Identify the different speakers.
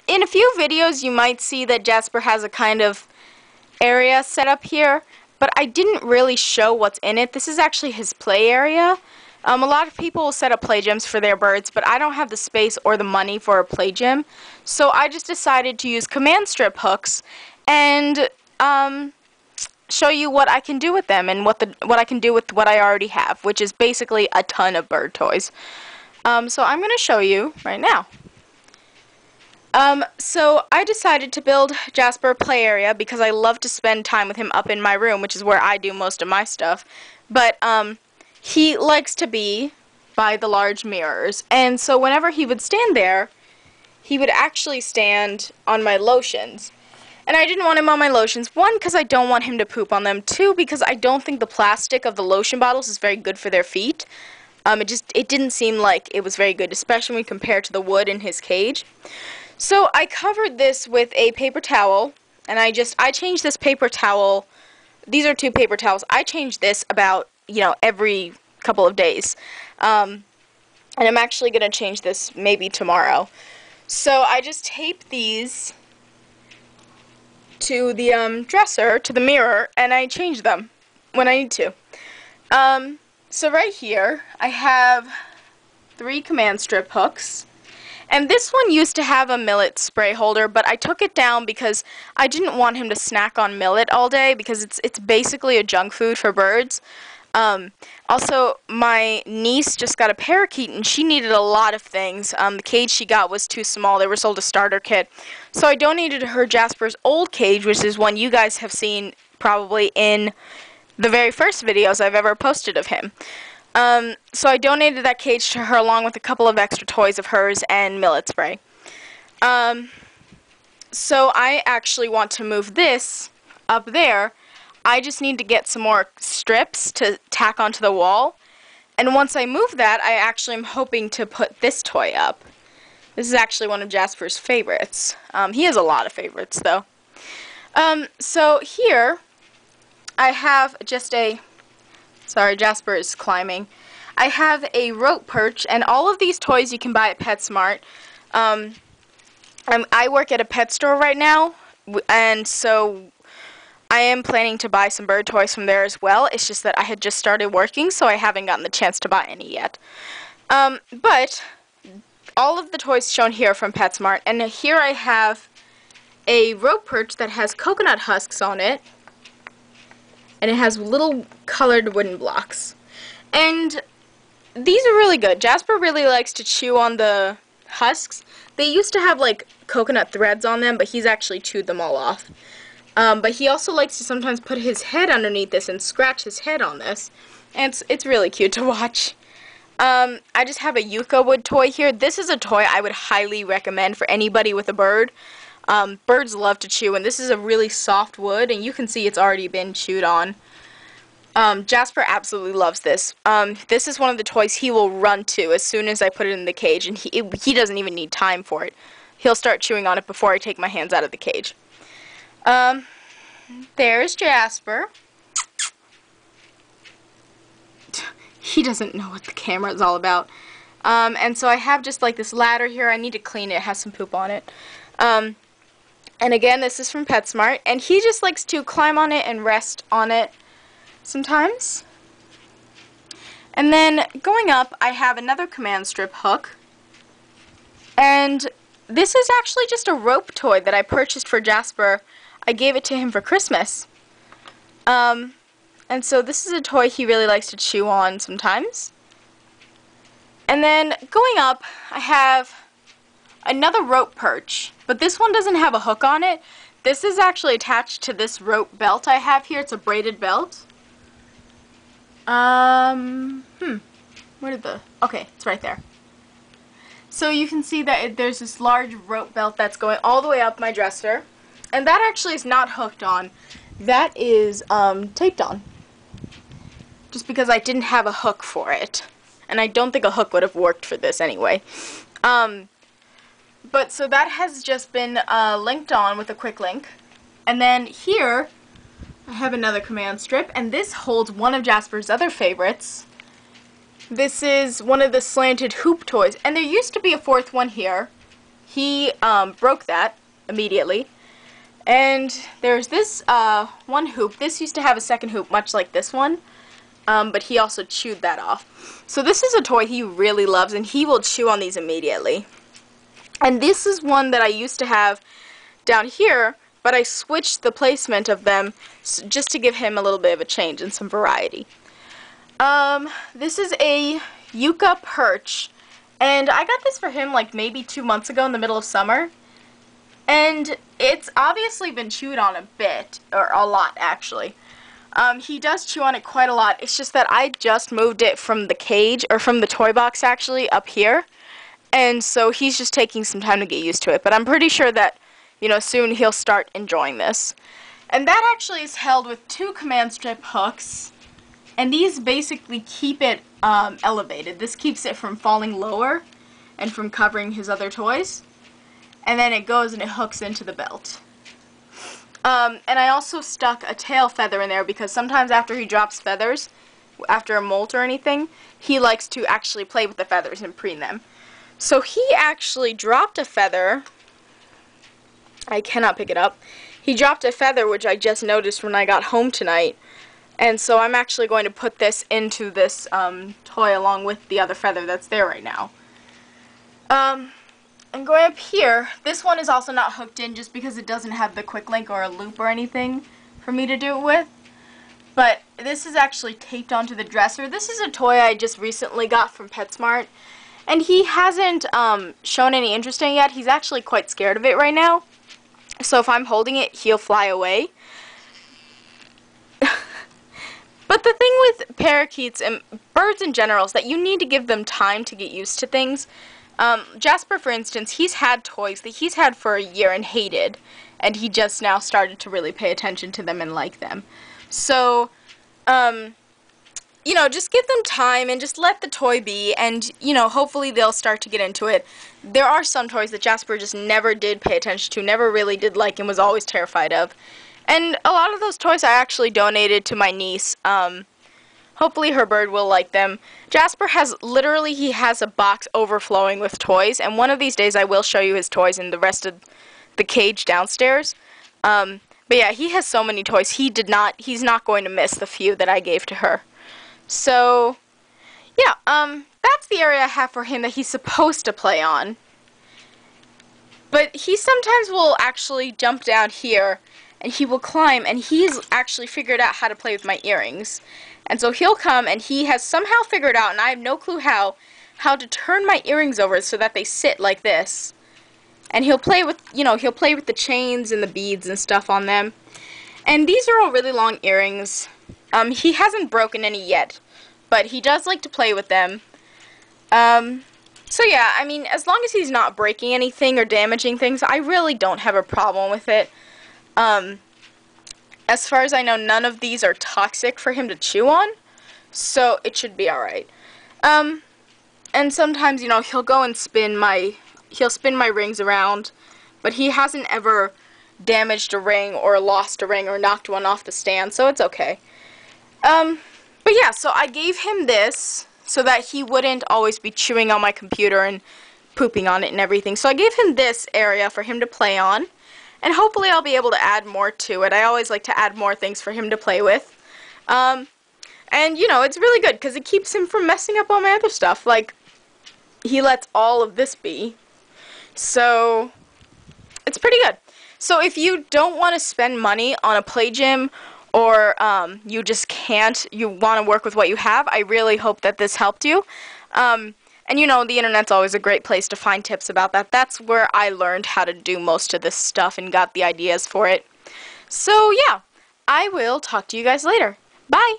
Speaker 1: In a few videos you might see that Jasper has a kind of area set up here, but I didn't really show what's in it. This is actually his play area. A lot of people will set up play gyms for their birds, but I don't have the space or the money for a play gym, so I just decided to use command strip hooks and show you what I can do with them and what I can do with what I already have, which is basically a ton of bird toys. So I'm going to show you right now. So I decided to build Jasper a play area because I love to spend time with him up in my room, which is where I do most of my stuff. But he likes to be by the large mirrors, and so whenever he would stand there, he would actually stand on my lotions. And I didn't want him on my lotions, one, because I don't want him to poop on them, two, because I don't think the plastic of the lotion bottles is very good for their feet. It didn't seem like it was very good, especially when compared to the wood in his cage. So I covered this with a paper towel, and I changed this paper towel. These are 2 paper towels. I change this about, every couple of days. And I'm actually going to change this maybe tomorrow. So I just tape these to the dresser, to the mirror, and I change them when I need to. So right here, I have 3 command strip hooks. And this one used to have a millet spray holder, but I took it down because I didn't want him to snack on millet all day because it's basically a junk food for birds. Also, my niece just got a parakeet and she needed a lot of things. The cage she got was too small. They were sold a starter kit. So I donated her Jasper's old cage, which is one you guys have seen probably in the very first videos I've ever posted of him. So I donated that cage to her along with a couple of extra toys of hers and millet spray. So I actually want to move this up there. I just need to get some more strips to tack onto the wall. And once I move that, I actually am hoping to put this toy up. This is actually one of Jasper's favorites. He has a lot of favorites, though. So here, I have just a... Sorry, Jasper is climbing. I have a rope perch, and all of these toys you can buy at PetSmart. I work at a pet store right now, and so I am planning to buy some bird toys from there as well. It's just that I had just started working, so I haven't gotten the chance to buy any yet. But all of the toys shown here are from PetSmart, and here I have a rope perch that has coconut husks on it, and it has little colored wooden blocks. And these are really good. Jasper really likes to chew on the husks. They used to have like coconut threads on them, but he's actually chewed them all off. But he also likes to sometimes put his head underneath this and scratch his head on this. And it's really cute to watch. I just have a yucca wood toy here. This is a toy I would highly recommend for anybody with a bird. Birds love to chew, and this is a really soft wood, and you can see it's already been chewed on. Jasper absolutely loves this. This is one of the toys he will run to as soon as I put it in the cage, and he doesn't even need time for it. He'll start chewing on it before I take my hands out of the cage. There's Jasper. He doesn't know what the camera is all about. And so I have just like this ladder here. I need to clean it. It has some poop on it. And again, this is from PetSmart, and he just likes to climb on it and rest on it sometimes. And then going up, I have another command strip hook, and this is actually just a rope toy that I purchased for Jasper. I gave it to him for Christmas. And so this is a toy he really likes to chew on sometimes. And then going up, I have another rope perch, but this one doesn't have a hook on it. This is actually attached to this rope belt I have here. It's a braided belt. Where did the... Okay, it's right there. So you can see that there's this large rope belt that's going all the way up my dresser. And that actually is not hooked on. That is taped on. Just because I didn't have a hook for it. And I don't think a hook would have worked for this anyway. But so that has just been linked on with a quick link. And then here I have another command strip, and this holds one of Jasper's other favorites. This is one of the slanted hoop toys, and there used to be a fourth one here, he broke that immediately. And there's this one hoop. This used to have a second hoop, much like this one, but he also chewed that off. So this is a toy he really loves, and he will chew on these immediately. And this is one that I used to have down here, but I switched the placement of them just to give him a little bit of a change and some variety. This is a yucca perch, and I got this for him like maybe 2 months ago in the middle of summer. And it's obviously been chewed on a bit, or a lot actually. He does chew on it quite a lot. It's just that I just moved it from the cage, or from the toy box actually, up here. And so he's just taking some time to get used to it. But I'm pretty sure that, you know, soon he'll start enjoying this. And that actually is held with 2 command strip hooks. And these basically keep it elevated. This keeps it from falling lower and from covering his other toys. And then it goes and it hooks into the belt. And I also stuck a tail feather in there because sometimes after he drops feathers, after a molt or anything, he likes to actually play with the feathers and preen them. So he actually dropped a feather. I cannot pick it up. He dropped a feather, which I just noticed when I got home tonight. And so I'm actually going to put this into this toy along with the other feather that's there right now. And going up here, this one is also not hooked in just because it doesn't have the quick link or a loop or anything for me to do it with. But this is actually taped onto the dresser. This is a toy I just recently got from PetSmart. And he hasn't shown any interest in it yet. He's actually quite scared of it right now. So if I'm holding it, he'll fly away. But the thing with parakeets and birds in general is that you need to give them time to get used to things. Jasper, for instance, he's had toys that he's had for a year and hated, and he just now started to really pay attention to them and like them. So, you know, just give them time and just let the toy be, and, you know, hopefully they'll start to get into it. There are some toys that Jasper just never did pay attention to, never really did like, and was always terrified of. And a lot of those toys I actually donated to my niece. Hopefully her bird will like them. Jasper has, literally, he has a box overflowing with toys, and one of these days I will show you his toys in the rest of the cage downstairs. But yeah, he has so many toys. He's not going to miss the few that I gave to her. So, yeah, that's the area I have for him that he's supposed to play on. But he sometimes will actually jump down here, and he will climb, and he's actually figured out how to play with my earrings. And so he'll come, and he has somehow figured out, and I have no clue how to turn my earrings over so that they sit like this. And he'll play with, you know, he'll play with the chains and the beads and stuff on them. And these are all really long earrings. He hasn't broken any yet, but he does like to play with them. So yeah, I mean, as long as he's not breaking anything or damaging things, I really don't have a problem with it. As far as I know, none of these are toxic for him to chew on, so it should be alright. And sometimes, you know, he'll go and spin my rings around, but he hasn't ever damaged a ring or lost a ring or knocked one off the stand, so it's okay. But yeah, so I gave him this so that he wouldn't always be chewing on my computer and pooping on it and everything. So I gave him this area for him to play on. And hopefully I'll be able to add more to it. I always like to add more things for him to play with. And, you know, it's really good because it keeps him from messing up all my other stuff. Like, he lets all of this be. So, it's pretty good. So if you don't want to spend money on a play gym, or you just can't, you want to work with what you have, I really hope that this helped you. And you know, the internet's always a great place to find tips about that. That's where I learned how to do most of this stuff and got the ideas for it. So yeah, I will talk to you guys later. Bye!